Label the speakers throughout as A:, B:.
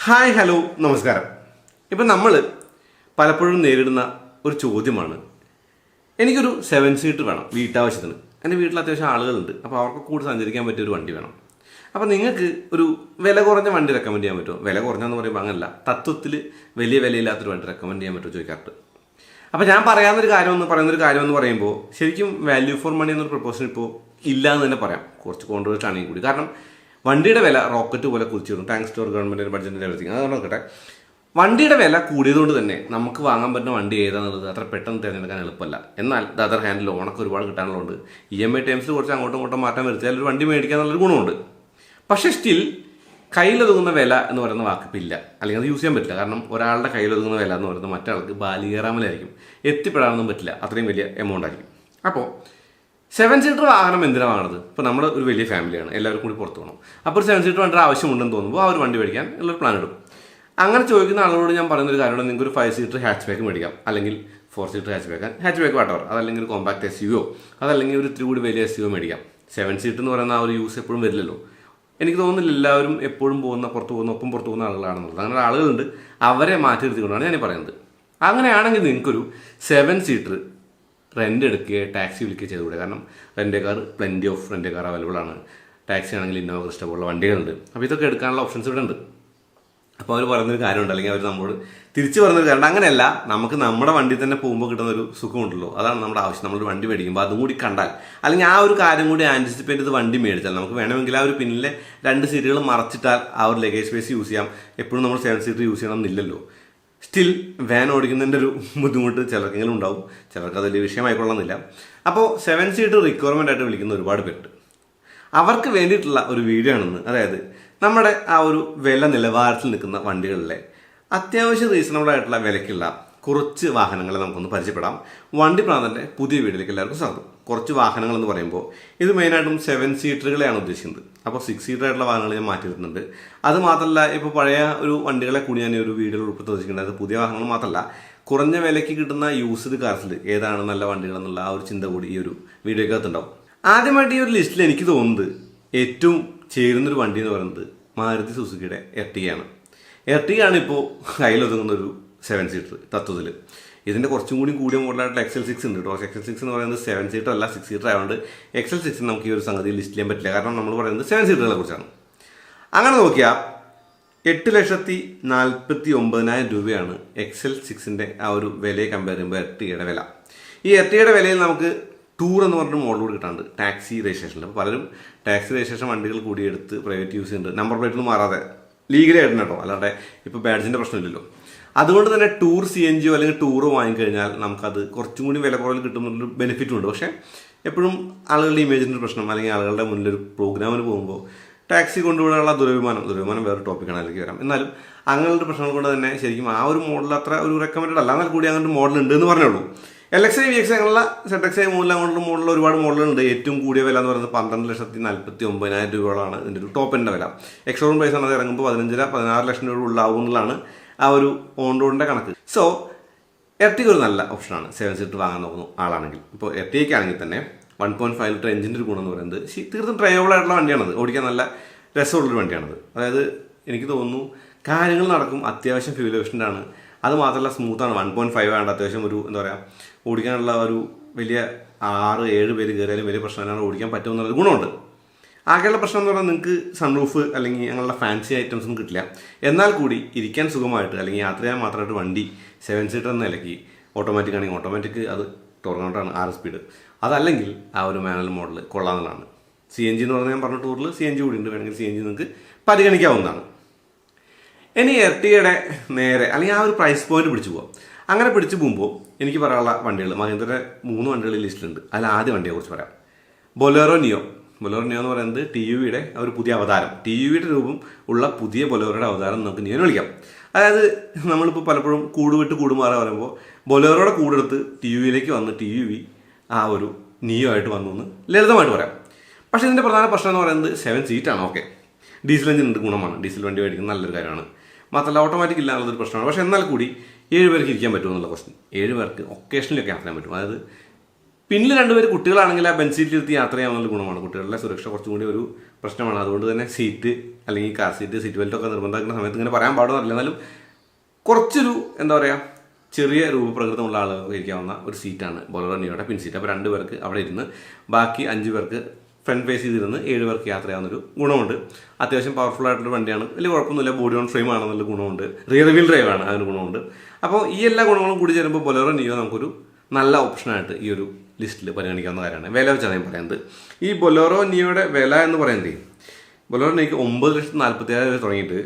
A: Hi hello നമസ്കാരം. ഇപ്പം നമ്മൾ പലപ്പോഴും നേരിടുന്ന ഒരു ചോദ്യമാണ്, എനിക്കൊരു 7 സീറ്റർ വേണം വീട്ടാവശ്യത്തിന്. എൻ്റെ വീട്ടിൽ അത്യാവശ്യം ആളുകളുണ്ട്, അപ്പോൾ അവർക്ക് കൂടി സഞ്ചരിക്കാൻ പറ്റിയൊരു വണ്ടി വേണം. അപ്പോൾ നിങ്ങൾക്ക് ഒരു വില കുറഞ്ഞ വണ്ടി റെക്കമെൻഡ് ചെയ്യാൻ പറ്റുമോ? വില കുറഞ്ഞെന്ന് പറയുമ്പോൾ അങ്ങനല്ല, തത്വത്തിൽ വലിയ വിലയില്ലാത്തൊരു വണ്ടി റെക്കമെൻഡ് ചെയ്യാൻ പറ്റുമോ ചോദിക്കാറുണ്ട്. അപ്പോൾ ഞാൻ പറയുന്നൊരു കാര്യം എന്ന് പറയുമ്പോൾ ശരിക്കും വാല്യൂ ഫോർ മണി എന്നൊരു പ്രൊപ്പോസൽ ഇപ്പോൾ ഇല്ല എന്ന് തന്നെ പറയാം, കുറച്ച് കോൺട്രോവേഴ്സ് ആണെങ്കിൽ കൂടി. കാരണം വണ്ടിയുടെ വില റോക്കറ്റ് പോലെ കുതിച്ചിടും, താങ്ക്സ് ടു ഗവൺമെൻറ്റിൻ്റെ ബഡ്ജറ്റിൻ്റെ എവരിത്തിങ്. അത് നോക്കട്ടെ, വണ്ടിയുടെ വില കൂടിയതുകൊണ്ട് തന്നെ നമുക്ക് വാങ്ങാൻ പറ്റുന്ന വണ്ടി ഏതാണെന്നുള്ളത് അത്ര പെട്ടെന്ന് തിരഞ്ഞെടുക്കാൻ എളുപ്പമല്ല. എന്നാൽ ദ അതർ ഹാൻഡ് ലോണൊക്കെ ഒരുപാട് കിട്ടാനുള്ളതുകൊണ്ട് EMI ടൈംസിൽ കുറച്ച് അങ്ങോട്ടും ഇങ്ങോട്ടും മാറ്റം വരുത്തിയാൽ ഒരു വണ്ടി മേടിക്കാൻ എന്നുള്ളൊരു ഗുണമുണ്ട്. പക്ഷേ സ്റ്റിൽ കയ്യിലൊതുങ്ങുന്ന വില എന്ന് പറയുന്ന വാക്കിപ്പില്ല, അല്ലെങ്കിൽ അത് യൂസ് ചെയ്യാൻ പറ്റില്ല. കാരണം ഒരാളുടെ കയ്യിലൊതുങ്ങുന്ന വില എന്ന് പറയുന്നത് മറ്റാൾക്ക് ബാലികേറാമലായിരിക്കും, എത്തിപ്പെടാനൊന്നും പറ്റില്ല, അത്രയും വലിയ എമൗണ്ട് ആയിരിക്കും. അപ്പോൾ 7 സീറ്റർ വാഹനം എന്തിനാണ് വാങ്ങുന്നത്? ഇപ്പോൾ നമ്മൾ ഒരു വലിയ ഫാമിലിയാണ്, എല്ലാവരും കൂടി പുറത്ത് പോകണം. അപ്പോൾ ഒരു 7 സീറ്റർ വണ്ടി ആവശ്യമുണ്ടെന്ന് തോന്നുമ്പോൾ ആ ഒരു വണ്ടി മേടിക്കാൻ ഉള്ളൊരു പ്ലാൻ ഇടും. അങ്ങനെ ചോദിക്കുന്ന ആളുകളോട് ഞാൻ പറയുന്നൊരു കാര്യമാണ്, നിങ്ങൾക്ക് ഒരു 5 സീറ്റർ ഹാച്ച് ബാക്ക് മേടിക്കാം, അല്ലെങ്കിൽ 4 സീറ്റർ ഹാച്ച് ബാക്ക് വാട്ടവർ, അതല്ലെങ്കിൽ ഒരു കോമ്പാക്ട് SUV, അതല്ലെങ്കിൽ ഒരു ഇത്തിരി കൂടി വലിയ SUV മേടിക്കാം. 7 സീറ്റർ എന്ന് പറയുന്ന ആ ഒരു യൂസ് എപ്പോഴും വരില്ലല്ലോ. എനിക്ക് തോന്നുന്നില്ല എല്ലാവരും എപ്പോഴും പുറത്ത് പോകുന്ന ആളുകളാണെന്നുള്ളത്. അങ്ങനെ ആളുകളുണ്ട്, അവരെ മാറ്റി നിർത്തിക്കൊണ്ടാണ് ഞാൻ പറയുന്നത്. അങ്ങനെയാണെങ്കിൽ നിങ്ങൾക്കൊരു 7 സീറ്റർ റെൻ്റ് എടുക്കുകയോ ടാക്സി വിളിക്കുകയോ ചെയ്തുകൂടെ? കാരണം rent car plenty of rent car available ആണ്. ടാക്സി ആണെങ്കിൽ ഇന്നോവ ക്രിസ്റ്റ പോലുള്ള വണ്ടികളുണ്ട്. അപ്പോൾ ഇതൊക്കെ എടുക്കാനുള്ള ഓപ്ഷൻസ് ഇവിടെ ഉണ്ട്. അപ്പോൾ അവർ പറയുന്നൊരു കാര്യമുണ്ട്, അല്ലെങ്കിൽ അവർ നമ്മളോട് തിരിച്ച് പറയുന്നൊരു കാര്യം, അങ്ങനെയല്ല, നമുക്ക് നമ്മുടെ വണ്ടി തന്നെ പോകുമ്പോൾ കിട്ടുന്ന ഒരു സുഖമുണ്ടല്ലോ, അതാണ് നമ്മുടെ ആവശ്യം. നമ്മളൊരു വണ്ടി മേടിക്കുമ്പോൾ അതും കൂടി കണ്ടാൽ, അല്ലെങ്കിൽ ആ ഒരു കാര്യം കൂടി ആൻറ്റിസിപ്പേറ്റ് ചെയ്ത് വണ്ടി മേടിച്ചാൽ നമുക്ക് വേണമെങ്കിൽ ആ ഒരു പിന്നിലെ 2 സീറ്റുകൾ മറച്ചിട്ടാൽ ആ ഒരു ലഗേജ് സ്പേസ് യൂസ് ചെയ്യാം. എപ്പോഴും നമ്മൾ 7 സീറ്റർ യൂസ് ചെയ്യണം എന്നില്ലല്ലോ. സ്റ്റിൽ വാൻ ഓടിക്കുന്നതിൻ്റെ ഒരു ബുദ്ധിമുട്ട് ചിലർക്കെങ്കിലും ഉണ്ടാവും, ചിലർക്ക് അത് വലിയ വിഷയമായിക്കൊള്ളുന്നില്ല. അപ്പോൾ 7 സീറ്റർ റിക്വയർമെൻ്റ് ആയിട്ട് വിളിക്കുന്ന ഒരുപാട് പേരുണ്ട്. അവർക്ക് വേണ്ടിയിട്ടുള്ള ഒരു വീഡിയോ ആണെന്ന്. അതായത് നമ്മുടെ ആ ഒരു വില നിലവാരത്തിൽ നിൽക്കുന്ന വണ്ടികളിലെ അത്യാവശ്യം റീസണബിൾ ആയിട്ടുള്ള വിലയ്ക്കുള്ള കുറച്ച് വാഹനങ്ങളെ നമുക്കൊന്ന് പരിചയപ്പെടാം. വണ്ടിപ്രാന്തൻ്റെ പുതിയ വീഡിയോയിലേക്ക് എല്ലാവർക്കും സ്വാഗതം. കുറച്ച് വാഹനങ്ങൾ എന്ന് പറയുമ്പോൾ ഇത് മെയിനായിട്ടും 7 സീറ്ററുകളെയാണ് ഉദ്ദേശിക്കുന്നത്. അപ്പോൾ 6 സീറ്റർ ആയിട്ടുള്ള വാഹനങ്ങൾ ഞാൻ മാറ്റിയിരുന്നുണ്ട്. അത് മാത്രമല്ല, ഇപ്പോൾ പഴയ ഒരു വണ്ടികളെ കൂടി ഞാൻ ഒരു വീഡിയോയിൽ ഉൾപ്പെടുത്തി ഉദ്ദേശിക്കുന്നത്. അത് പുതിയ വാഹനങ്ങൾ മാത്രമല്ല, കുറഞ്ഞ വിലയ്ക്ക് കിട്ടുന്ന യൂസ്ഡ് കാർസിൽ ഏതാണ് നല്ല വണ്ടികൾ എന്നുള്ള ആ ഒരു ചിന്ത കൂടി ഈ ഒരു വീഡിയോക്കകത്തുണ്ടാവും. ആദ്യമായിട്ട് ഈ ഒരു ലിസ്റ്റിൽ എനിക്ക് തോന്നുന്നത് ഏറ്റവും ചേരുന്നൊരു വണ്ടി എന്ന് പറയുന്നത് മാരുതി സുസുക്കിയുടെ എർട്ടിഗയാണ്. എർട്ടിഗയാണ് ഇപ്പോൾ കയ്യിലൊതുങ്ങുന്ന ഒരു 7 സീറ്റർ തത്വത്തിൽ. ഇതിൻ്റെ കുറച്ചും കൂടി കൂടിയ മോഡലായിട്ടുള്ള XL6 ഉണ്ട് കേട്ടോ. XL6 എന്ന് പറയുന്നത് 7 സീറ്റർ അല്ല, 6 സീറ്റർ ആയതുകൊണ്ട് XL6 നമുക്ക് ഈ ഒരു സംഗതി ലിസ്റ്റ് ചെയ്യാൻ പറ്റില്ല. കാരണം നമ്മൾ പറയുന്നത് 7 സീറ്ററുകളെ കുറിച്ചാണ്. അങ്ങനെ നോക്കിയാൽ 8,49,000 രൂപയാണ് XL6ൻ്റെ ആ ഒരു വിലയെ കമ്പയർ ചെയ്യുമ്പോൾ എർട്ടിഗയുടെ വില. ഈ എർട്ടിഗയുടെ വിലയിൽ നമുക്ക് ടൂർ എന്ന് പറഞ്ഞൊരു മോഡൽ കൂടി കിട്ടാണ്ട് ടാക്സി രജിസ്ട്രേഷനിൽ. അപ്പോൾ പലരും ടാക്സി രജിസ്ട്രേഷൻ വണ്ടികൾ കൂടി എടുത്ത് പ്രൈവറ്റ് യൂസ് ചെയ്യുന്നുണ്ട്, നമ്പർ പ്ലേറ്റൊന്നും മാറാതെ ലീഗലി ആയിട്ടുണ്ട് കേട്ടോ, അല്ലാണ്ട് ഇപ്പോൾ ബാഡ്ജിൻ്റെ പ്രശ്നമില്ലല്ലോ. അതുകൊണ്ട് തന്നെ ടൂർ CNG അല്ലെങ്കിൽ ടൂറോ വാങ്ങിക്കഴിഞ്ഞാൽ നമുക്കത് കുറച്ചും കൂടി വില കുറവിൽ കിട്ടുന്നൊരു ബെനിഫിറ്റും ഉണ്ട്. പക്ഷേ എപ്പോഴും ആളുകളുടെ ഇമേജിൻ്റെ പ്രശ്നം, അല്ലെങ്കിൽ ആളുകളുടെ മുന്നിലൊരു പ്രോഗ്രാമിന് പോകുമ്പോൾ ടാക്സി കൊണ്ടുപോകാനുള്ള ദുരഭിമാനം വേറെ ടോപ്പിക്കാണ്, അതിലേക്ക് വരാം. എന്നാലും അങ്ങനെയുള്ള പ്രശ്നങ്ങൾ കൊണ്ട് തന്നെ ശരിക്കും ആ ഒരു മോഡൽ അത്ര ഒരു റെക്കമെൻഡഡ് അല്ല. എന്നാൽ കൂടി അങ്ങനെ ഒരു മോഡൽ ഉണ്ട് എന്ന് പറഞ്ഞുള്ളൂ. LXi VXi അങ്ങനെയുള്ള ZXi അങ്ങനെയുള്ള മോഡൽ ഒരുപാട് മോഡലുണ്ട്. ഏറ്റവും കൂടിയ വില എന്ന് പറയുന്നത് 12,49,000 രൂപകളാണ് ഇതിൻ്റെ ഒരു ടോപ്പ് എൻ്റെ വില. എക്സ്ഷോറൂം പ്രൈസ് ആണ്, അത് ഇറങ്ങുമ്പോൾ 15-16 ലക്ഷം രൂപ ഉള്ളാവും എന്നുള്ളതാണ് ആ ഒരു ഓൺ റോഡിൻ്റെ കണക്ക്. സോ എർട്ടിഗ ഒരു നല്ല ഓപ്ഷനാണ് 7 സീറ്റർ വാങ്ങാൻ നോക്കുന്നു ആളാണെങ്കിൽ. ഇപ്പോൾ എർട്ടിഗയ്ക്കാണെങ്കിൽ തന്നെ 1.5 ലിറ്റർ എഞ്ചിൻ്റെ ഒരു ഗുണം എന്ന് പറയുന്നത് തീർത്തും ഡ്രൈവബിൾ ആയിട്ടുള്ള വണ്ടിയാണത്, ഓടിക്കാൻ നല്ല രസമുള്ളൊരു വണ്ടിയാണത്. അതായത് എനിക്ക് തോന്നുന്നു കാര്യങ്ങൾ നടക്കും, അത്യാവശ്യം ഫ്യൂൽ എഫിഷ്യൻ്റ് ആണ്. അത് മാത്രമല്ല സ്മൂത്താണ്. 1.5 ആണ്, അത്യാവശ്യം ഒരു എന്താ പറയുക, ഓടിക്കാനുള്ള ഒരു വലിയ 6-7 പേര് കയറിയാലും വലിയ പ്രശ്നമില്ലാതെ ഓടിക്കാൻ പറ്റുമെന്നുള്ളൊരു ഗുണമുണ്ട്. ആകെയുള്ള പ്രശ്നം എന്ന് പറഞ്ഞാൽ നിങ്ങൾക്ക് സൺറൂഫ് അല്ലെങ്കിൽ അങ്ങനെയുള്ള ഫാൻസി ഐറ്റംസ് ഒന്നും കിട്ടില്ല. എന്നാൽ കൂടി ഇരിക്കാൻ സുഖമായിട്ട് അല്ലെങ്കിൽ യാത്ര ചെയ്യാൻ മാത്രമായിട്ട് വണ്ടി 7 സീറ്റർ എന്ന നിലയ്ക്ക് ഓട്ടോമാറ്റിക് ആണെങ്കിൽ ഓട്ടോമാറ്റിക് അത് ടോർണൗട്ടാണ് 6 സ്പീഡ്. അതല്ലെങ്കിൽ ആ ഒരു മാനുവൽ മോഡൽ കൊള്ളാമെന്നുള്ളതാണ്. CNG എന്ന് പറഞ്ഞാൽ ഞാൻ പറഞ്ഞ ടൂറിൽ CNG കൂടി ഉണ്ട്, വേണമെങ്കിൽ CNG നിങ്ങൾക്ക് പരിഗണിക്കാവുന്നതാണ്. ഇനി എർട്ടിഗയുടെ നേരെ അല്ലെങ്കിൽ ആ ഒരു പ്രൈസ് പോയിന്റ് പിടിച്ചു പോകാം. അങ്ങനെ പിടിച്ചു പോകുമ്പോൾ എനിക്ക് പറയാനുള്ള വണ്ടികൾ, മഹീന്ദ്രയുടെ 3 വണ്ടികൾ ലിസ്റ്റിലുണ്ട്. അതിൽ ആദ്യ വണ്ടിയെ കുറിച്ച് പറയാം, ബൊലേറോ നിയോ എന്ന് പറയുന്നത് TUVയുടെ ഒരു പുതിയ അവതാരം, TUVയുടെ രൂപം ഉള്ള പുതിയ ബൊലേറോയുടെ അവതാരം നമുക്ക് നിയോനെ വിളിക്കാം. അതായത് നമ്മളിപ്പോൾ പലപ്പോഴും കൂടുമാറാൻ പറയുമ്പോൾ ബൊലേറോയുടെ കൂടെടുത്ത് TUVയിലേക്ക് വന്ന് TUV ആ ഒരു നിയോ ആയിട്ട് വന്നു എന്ന് ലളിതമായിട്ട് പറയാം. പക്ഷേ ഇതിൻ്റെ പ്രധാന പ്രശ്നം എന്ന് പറയുന്നത് 7 സീറ്റാണ്. ഓക്കെ, ഡീസൽ എഞ്ചിൻ ഉണ്ട്, ഗുണമാണ്. ഡീസൽ വണ്ടി മേടിക്കുന്നത് നല്ലൊരു കാര്യമാണ്. മാത്രമല്ല ഓട്ടോമാറ്റിക് ഇല്ല എന്നുള്ളൊരു പ്രശ്നമാണ്. പക്ഷേ എന്നാൽ കൂടി 7 പേർക്ക് ഇരിക്കാൻ പറ്റുമെന്നുള്ള ക്വസ്റ്റ്യൻ. 7 പേർക്ക് ഒക്കേഷനിലൊക്കെ യാത്ര ചെയ്യാൻ പറ്റും. അതായത് പിന്നിൽ രണ്ടുപേര് കുട്ടികളാണെങ്കിൽ ആ ബെഞ്ച് സീറ്റിലിരുത്തി യാത്ര ചെയ്യാവുന്ന ഗുണമാണ്. കുട്ടികളുടെ സുരക്ഷ കുറച്ചും കൂടി ഒരു പ്രശ്നമാണ്. അതുകൊണ്ട് തന്നെ സീറ്റ് അല്ലെങ്കിൽ കാർ സീറ്റ്, സീറ്റ് ബെൽറ്റ് ഒക്കെ നിർബന്ധമാക്കുന്ന സമയത്ത് ഇങ്ങനെ പറയാൻ പാടുന്നില്ല. എന്നാലും കുറച്ചൊരു എന്താ പറയുക, ചെറിയ രൂപപ്രകൃതമുള്ള ആളുകൾക്ക് ഇരിക്കാവുന്ന ഒരു സീറ്റാണ് ബൊലേറോ നിയോയുടെ പിൻ സീറ്റ്. അപ്പോൾ 2 പേർക്ക് അവിടെ ഇരുന്ന് ബാക്കി 5 പേർക്ക് ഫ്രണ്ട് ഫേസ് ചെയ്തിരുന്ന് 7 പേർക്ക് യാത്ര ചെയ്യാവുന്നൊരു ഗുണമുണ്ട്. അത്യാവശ്യം പവർഫുൾ ആയിട്ടുള്ള വണ്ടിയാണ്, വലിയ കുഴപ്പമൊന്നുമില്ല. ബോഡി ഓൺ ഫ്രെയിം ആണെന്നുള്ള ഗുണമുണ്ട്. റിയർ വീൽ ഡ്രൈവ് ആണ്, അതിന് ഗുണമുണ്ട്. അപ്പോൾ ഈ എല്ലാ ഗുണങ്ങളും കൂടി ചേരുമ്പോൾ ബൊലേറോ നിയോ നമുക്കൊരു നല്ല ഓപ്ഷനായിട്ട് ഈ ഒരു ലിസ്റ്റിൽ പരിഗണിക്കാവുന്ന കാര്യമാണ്. വില വെച്ചാണ് ഞാൻ പറയുന്നത്. ഈ ബൊലേറോ നിയോയുടെ വില എന്ന് പറയുന്നത്, ബൊലേറോ നിയോയ്ക്ക് 9,47,000 രൂപ തുടങ്ങിയിട്ട്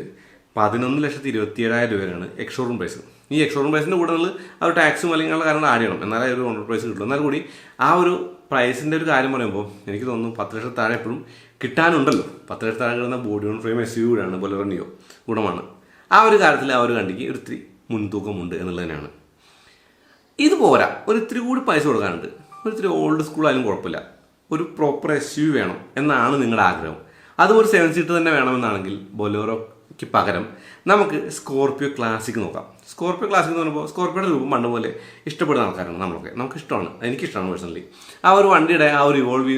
A: 11,27,000 രൂപയാണ് എക്സ്ഷോറൂം പ്രൈസ്. ഈ എക്സ്ഷോറൂം പ്രൈസിൻ്റെ കൂടെ ആ ഒരു ടാക്സും അല്ലെങ്കിൽ ഉള്ള കാര്യങ്ങൾ ആഡ് ചെയ്യണം, എന്നാലേ ഒരു ഓണർ പ്രൈസ് കിട്ടുള്ളൂ. എന്നാൽ കൂടി ആ ഒരു പ്രൈസിൻ്റെ ഒരു കാര്യം പറയുമ്പോൾ എനിക്ക് തോന്നുന്നു 10 ലക്ഷത്തിൽ താഴെ എപ്പോഴും കിട്ടാനുണ്ടല്ലോ. 10 ലക്ഷത്തിൽ താഴെ കിട്ടുന്ന ബോഡി ഓൺ ഫ്രെയിം SUV ആണ് ബൊലേറോ നിയോ, ഗുണമാണ്. ആ ഒരു കാര്യത്തിൽ ആ ഒരു വണ്ടിക്ക് ഒരു ഇത്തിരി മുൻതൂക്കമുണ്ട് എന്നുള്ളതിനാണ്. ഇത് പോരാ, ഒരു ഇത്തിരി കൂടി പൈസ കൊടുക്കാനുണ്ട്. ഒരു ഇത്തിരി ഓൾഡ് സ്കൂൾ ആയാലും കുഴപ്പമില്ല, ഒരു പ്രോപ്പർ SUV വേണം എന്നാണ് നിങ്ങളുടെ ആഗ്രഹം. അതും ഒരു 7 സീറ്റ് തന്നെ വേണമെന്നാണെങ്കിൽ ബൊലേറോയ്ക്ക് പകരം നമുക്ക് സ്കോർപിയോ ക്ലാസിക് നോക്കാം. സ്കോർപിയോ ക്ലാസിക് എന്ന് പറയുമ്പോൾ സ്കോർപിയോയുടെ രൂപം പണ്ട് പോലെ ഇഷ്ടപ്പെടുന്ന ആൾക്കാരാണ് നമ്മളൊക്കെ. നമുക്കിഷ്ടമാണ്, എനിക്കിഷ്ടമാണ് പേഴ്സണലി. ആ ഒരു വണ്ടിയുടെ ആ ഒരു ഇവോൾവ്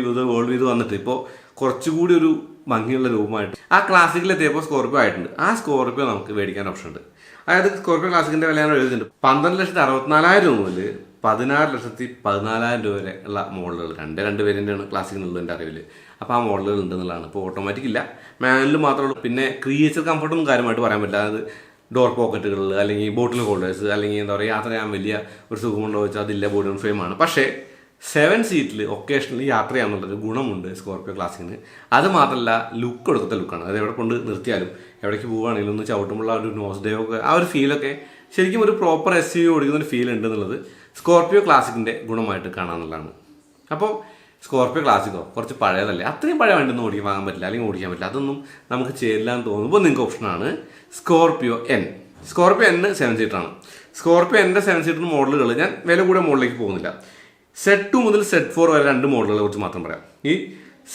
A: ചെയ്ത് വന്നിട്ട് ഇപ്പോൾ കുറച്ചുകൂടി ഒരു ഭംഗിയുള്ള രൂപമായിട്ട് ആ ക്ലാസിക്കിലെത്തിയപ്പോൾ സ്കോർപിയോ ആയിട്ടുണ്ട്. ആ സ്കോർപിയോ നമുക്ക് മേടിക്കാൻ ഓപ്ഷൻ ഉണ്ട്. അതായത് സ്കോർപിയോ ക്ലാസിക്കിൻ്റെ വില ഞാൻ എഴുതിയിട്ടുണ്ട്. 12,64,000 രൂപ മുതൽ 16,14,000 രൂപ വരെ ഉള്ള മോഡലുകൾ, രണ്ട് വേരിയൻ്റാണ് ക്ലാസിക്കിനുള്ളത് എൻ്റെ അറിവിൽ. അപ്പോൾ ആ മോഡലുകൾ ഉണ്ടെന്നുള്ളതാണ്. ഇപ്പോൾ ഓട്ടോമാറ്റിക് ഇല്ല, മാനുവൽ മാത്രമേ ഉള്ളൂ. പിന്നെ ക്രിയേച്ചർ കംഫർട്ടൊന്നും കാര്യമായിട്ട് പറയാൻ പറ്റില്ല. അതായത് ഡോർ പോക്കറ്റുകളിൽ അല്ലെങ്കിൽ ബോട്ടിൽ ഹോൾഡേഴ്സ് അല്ലെങ്കിൽ എന്താ പറയുക, യാത്ര ചെയ്യാൻ വലിയ ഒരു സുഖമുണ്ടോ വെച്ചാൽ അതില്ല, ബോഡി ഓൺ ഫ്രെയിമാണ്. പക്ഷേ 7 സീറ്റിൽ ഒക്കേഷണലി യാത്ര ചെയ്യാന്നുള്ളൊരു ഗുണമുണ്ട് സ്കോർപിയോ ക്ലാസിക്കിന്. അത് മാത്രമല്ല, ലുക്ക് കൊടുക്കത്തെ ലുക്കാണ്. അത് എവിടെ കൊണ്ട് നിർത്തിയാലും എവിടേക്ക് പോവുകയാണെങ്കിലും ഒന്ന് ചവിട്ടുമ്പോൾ ആ ഒരു നോസ് ഡേ ഒക്കെ ആ ഒരു ഫീലൊക്കെ ശരിക്കും ഒരു പ്രോപ്പർ SUV ഓടിക്കുന്ന ഒരു ഫീൽ ഉണ്ട് എന്നുള്ളത് സ്കോർപിയോ ക്ലാസിക്കിൻ്റെ ഗുണമായിട്ട് കാണാമെന്നുള്ളതാണ്. അപ്പോൾ സ്കോർപിയോ ക്ലാസിക്കോ കുറച്ച് പഴയതല്ലേ, അത്രയും പഴയ വണ്ടിയൊന്നും വാങ്ങാൻ പറ്റില്ല അല്ലെങ്കിൽ ഓടിക്കാൻ പറ്റില്ല, അതൊന്നും നമുക്ക് ചേരില്ല എന്ന് തോന്നുമ്പോൾ നിങ്ങൾക്ക് ഓപ്ഷനാണ് സ്കോർപിയോ N. സ്കോർപിയോ N 7 സീറ്ററാണ്. സ്കോർപിയോ എൻ്റെ 7 സീറ്റർ മോഡലുകൾ ഞാൻ വില കൂടിയ മോഡലിലേക്ക് പോകുന്നില്ല. സെറ്റ് 2 മുതൽ സെറ്റ് 4 വരെ 2 മോഡലുകളെ കുറിച്ച് മാത്രം പറയാം. ഈ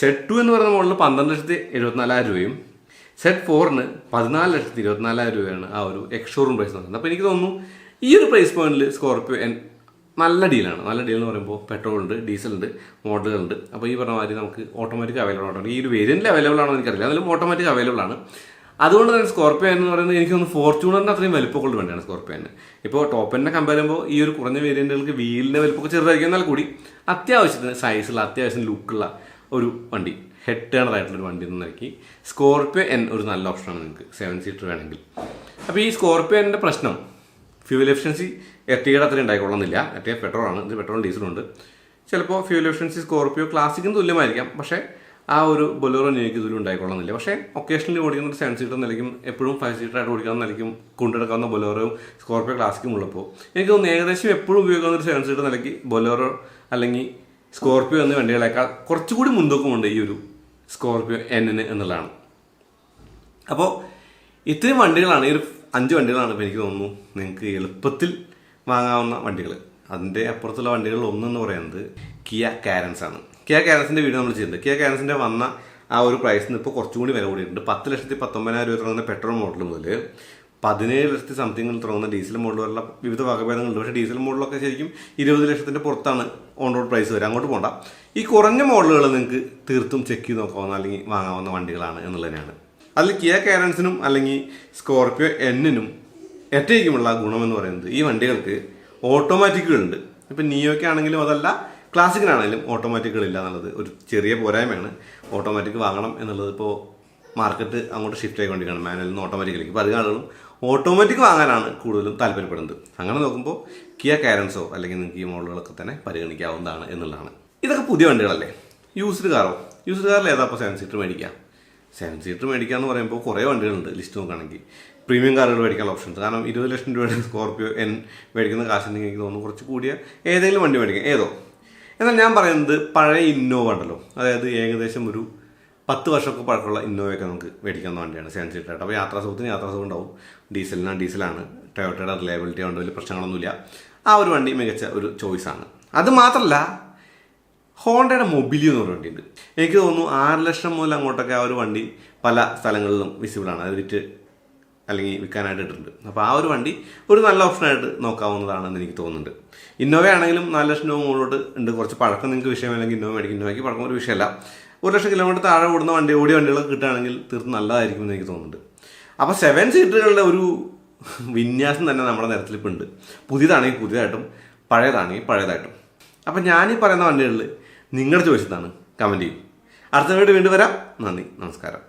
A: സെറ്റ് 2 എന്ന് പറയുന്ന മോഡൽ 12,74,000 രൂപയും സെറ്റ് 4ന് 14,24,000 രൂപയാണ് ആ ഒരു എക്സ്ഷോറൂം പ്രൈസ് എന്ന് പറയുന്നത്. അപ്പോൾ എനിക്ക് തോന്നുന്നു ഈ ഒരു പ്രൈസ് പോയിന്റിൽ സ്കോർപിയോ N നല്ല ഡീലാണ്. നല്ല ഡീൽ എന്ന് പറയുമ്പോൾ പെട്രോൾ ഉണ്ട്, ഡീസൽ ഉണ്ട്, മോഡലുകളുണ്ട്. അപ്പോൾ ഈ പറഞ്ഞ മാതിരി നമുക്ക് ഓട്ടോമാറ്റിക് അവൈലബിൾ ആണ്. ഈ ഒരു വേരിയൻറ്റിൽ അവൈലബിൾ ആണോ എനിക്കറിയില്ല, എന്നാലും ഓട്ടോമാറ്റിക് അവൈലബിൾ ആണ്. അതുകൊണ്ട് തന്നെ സ്കോർപിയോ എന്ന് പറയുന്നത് എനിക്ക് തോന്നുന്നു ഫോർച്യൂണറിൻ്റെ അത്രയും വലിപ്പമുള്ള വേണ്ടിയാണ് സ്കോർപിയോ. ഇപ്പോൾ ടോപ്പ് എന്നെ കമ്പയർ ചെയ്യുമ്പോൾ ഈ ഒരു കുറഞ്ഞ വേരിയൻറ്റുകൾക്ക് വീലിൻ്റെ വലിപ്പമൊക്കെ ചെറുതായിരിക്കും, എന്നാൽ കൂടി അത്യാവശ്യത്തിന് സൈസുള്ള അത്യാവശ്യം ലുക്കുള്ള ഒരു വണ്ടി, ഹെഡ് ടേണർ ആയിട്ടുള്ളൊരു വണ്ടി എന്ന് നോക്കി സ്കോർപിയോ N ഒരു നല്ല ഓപ്ഷനാണ് നിങ്ങൾക്ക് 7 സീറ്റർ വേണമെങ്കിൽ. അപ്പോൾ ഈ സ്കോർപിയോ Nൻ്റെ പ്രശ്നം ഫ്യൂവൽ എഫിഷ്യൻസി എർട്ടിഗയുടെ അത്രയും ഉണ്ടായിക്കൊള്ളുന്നില്ല. എർട്ടിഗ പെട്രോളാണ്, ഇത് പെട്രോളും ഡീസലുണ്ട്. ചിലപ്പോൾ ഫ്യൂവൽ എഫിഷ്യൻസി സ്കോർപിയോ ക്ലാസിക്കിന് തുല്യമായിരിക്കാം, പക്ഷേ ആ ഒരു ബൊലേറോ നിയോയ്ക്ക് ഇതിലും ഉണ്ടായിക്കൊള്ളുന്നില്ല. പക്ഷേ ഒക്കേഷണലി ഓടിക്കുന്ന ഒരു 7 സീറ്റർ നിലയ്ക്കും എപ്പോഴും 5 സീറ്ററായിട്ട് ഓടിക്കാവുന്ന നിലയ്ക്കും കൊണ്ടുനടക്കാവുന്ന ബൊലേറോയും സ്കോർപിയോ ക്ലാസിക്കും ഉള്ളപ്പോൾ എനിക്ക് തോന്നുന്നു ഏകദേശം എപ്പോഴും ഉപയോഗിക്കുന്ന ഒരു 7 സീറ്റർ നിലയ്ക്ക് ബൊലേറോ അല്ലെങ്കിൽ സ്കോർപിയോ എന്ന വണ്ടികളേക്കാൾ കുറച്ചുകൂടി മുൻതൂക്കമുണ്ട് ഈ ഒരു സ്കോർപിയോ N എന്നുള്ളതാണ്. അപ്പോൾ ഇത്രയും വണ്ടികളാണ്, ഈ ഒരു 5 വണ്ടികളാണ് ഇപ്പോൾ എനിക്ക് തോന്നുന്നു നിങ്ങൾക്ക് എളുപ്പത്തിൽ വാങ്ങാവുന്ന വണ്ടികൾ. അതിൻ്റെ അപ്പുറത്തുള്ള വണ്ടികളിൽ ഒന്നെന്ന് പറയുന്നത് കിയ കാരൻസ് ആണ്. കിയ കാരൻസിൻ്റെ വീഡിയോ നമ്മൾ ചെയ്തിട്ടുണ്ട്. കിയ കാരൻസിൻ്റെ വന്ന ആ ഒരു പ്രൈസിന് ഇപ്പോൾ കുറച്ചുകൂടി വില കൂടിയിട്ടുണ്ട്. 10,19,000 രൂപ തുടങ്ങുന്ന പെട്രോൾ മോഡൽ മുതൽ 17 ലക്ഷത്തി സംതിങ് തുടങ്ങുന്ന ഡീസൽ മോഡൽ വരെയുള്ള വിവിധ വകഭേദങ്ങളുണ്ട്. പക്ഷേ ഡീസൽ മോഡലൊക്കെ ശരിക്കും 20 ലക്ഷത്തിൻ്റെ പുറത്താണ് ഓൺ റോഡ് പ്രൈസ് വരെ, അങ്ങോട്ട് പോകണ്ട. ഈ കുറഞ്ഞ മോഡലുകൾ നിങ്ങൾക്ക് തീർത്തും ചെക്ക് ചെയ്ത് നോക്കാവുന്ന അല്ലെങ്കിൽ വാങ്ങാവുന്ന വണ്ടികളാണ് എന്നുള്ളതിനാണ്. അതിൽ കിയ കാരൻസിനും അല്ലെങ്കിൽ സ്കോർപിയോ Nനും എർട്ടിഗയ്ക്കുമുള്ള ഗുണമെന്ന് പറയുന്നത് ഈ വണ്ടികൾക്ക് ഓട്ടോമാറ്റിക്കുകളുണ്ട്. ഇപ്പം നിയോയ്ക്ക് ആണെങ്കിലും അതല്ല ക്ലാസിക്കിനാണെങ്കിലും ഓട്ടോമാറ്റിക്കുകളില്ല എന്നുള്ളത് ഒരു ചെറിയ പോരായ്മയാണ്. ഓട്ടോമാറ്റിക് വാങ്ങണം എന്നുള്ളത് ഇപ്പോൾ മാർക്കറ്റ് അങ്ങോട്ട് ഷിഫ്റ്റ് ആയിക്കൊണ്ടിരിക്കുകയാണ്, മാനുവലിൽ നിന്ന് ഓട്ടോമാറ്റിക്കിലേക്ക്. ഇപ്പോൾ അധികം ആളുകളും ഓട്ടോമാറ്റിക് വാങ്ങാനാണ് കൂടുതലും താല്പര്യപ്പെടുന്നത്. അങ്ങനെ നോക്കുമ്പോൾ കിയ കാരൻസോ അല്ലെങ്കിൽ നിങ്ങൾക്ക് ഈ മോഡലുകളൊക്കെ തന്നെ പരിഗണിക്കാവുന്നതാണ് എന്നുള്ളതാണ്. ഇതൊക്കെ പുതിയ വണ്ടികളല്ലേ. യൂസ്ഡ് കാറിൽ ഏതാ ഇപ്പോൾ 7 സീറ്റർ മേടിക്കുക? 7 സീറ്റർ മേടിക്കുക എന്ന് പറയുമ്പോൾ കുറേ വണ്ടികളുണ്ട് ലിസ്റ്റ് നോക്കുകയാണെങ്കിൽ. പ്രീമിയം കാറുകൾ മേടിക്കാനുള്ള ഓപ്ഷൻസ്, കാരണം 20 ലക്ഷം രൂപയുടെ സ്കോർപിയോ N മേടിക്കുന്ന കാശുണ്ടെങ്കിൽ എനിക്ക് തോന്നുന്നു കുറച്ച് കൂടിയ ഏതെങ്കിലും വണ്ടി മേടിക്കാം, ഏതോ. എന്നാൽ ഞാൻ പറയുന്നത് പഴയ ഇന്നോവ ഉണ്ടല്ലോ, അതായത് ഏകദേശം ഒരു 10 വർഷമൊക്കെ പഴക്കമുള്ള ഇന്നോവയൊക്കെ നമുക്ക് മേടിക്കാവുന്ന വണ്ടിയാണ് 7 സീറ്ററായിട്ട്. അപ്പോൾ യാത്രാസുഖത്തിന് യാത്രാസുഖം ഉണ്ടാവും. ഡീസലാണ്. ടൊയോട്ടയുടെ റിലയബിലിറ്റി കൊണ്ട് വലിയ പ്രശ്നങ്ങളൊന്നുമില്ല. ആ ഒരു വണ്ടി മികച്ച ഒരു ചോയ്സാണ്. അത് മാത്രമല്ല, ഹോണ്ടയുടെ മൊബിലിയോ എന്ന് പറഞ്ഞ വണ്ടിയുണ്ട്. എനിക്ക് തോന്നുന്നു 6 ലക്ഷം മുതൽ അങ്ങോട്ടൊക്കെ ആ ഒരു വണ്ടി പല സ്ഥലങ്ങളിലും വിസിബിളാണ്. അത് വിറ്റ് അല്ലെങ്കിൽ വിൽക്കാനായിട്ട് ഇട്ടിട്ടുണ്ട്. അപ്പോൾ ആ ഒരു വണ്ടി ഒരു നല്ല ഓപ്ഷനായിട്ട് നോക്കാവുന്നതാണെന്ന് എനിക്ക് തോന്നുന്നുണ്ട്. ഇന്നോവ ആണെങ്കിലും 4 ലക്ഷം രൂപ മുകളിലോട്ട് ഉണ്ട്. കുറച്ച് പഴക്കം നിങ്ങൾക്ക് വിഷയമല്ലെങ്കിൽ ഇന്നോവ മേടിക്കും. ഇന്നോവയ്ക്ക് പഴക്കം ഒരു വിഷയമല്ല. 1 ലക്ഷം കിലോമീറ്റർ താഴെ ഓടുന്ന ഓടിയ വണ്ടികളൊക്കെ കിട്ടുകയാണെങ്കിൽ തീർത്തും നല്ലതായിരിക്കുമെന്ന് എനിക്ക് തോന്നുന്നുണ്ട്. അപ്പോൾ 7 സീറ്ററുകളുടെ ഒരു വിന്യാസം തന്നെ നമ്മുടെ നിരത്തിൽ ഇപ്പോൾ ഉണ്ട്. പുതിയതാണെങ്കിൽ പുതിയതായിട്ടും പഴയതാണെങ്കിൽ പഴയതായിട്ടും. അപ്പം ഞാനീ പറയുന്ന വണ്ടികളിൽ നിങ്ങളുടെ ചോയ്സ് എന്താണ്? കമൻറ്റ് ചെയ്യും. അടുത്ത വീഡിയോ വീണ്ടും വരാം. നന്ദി, നമസ്കാരം.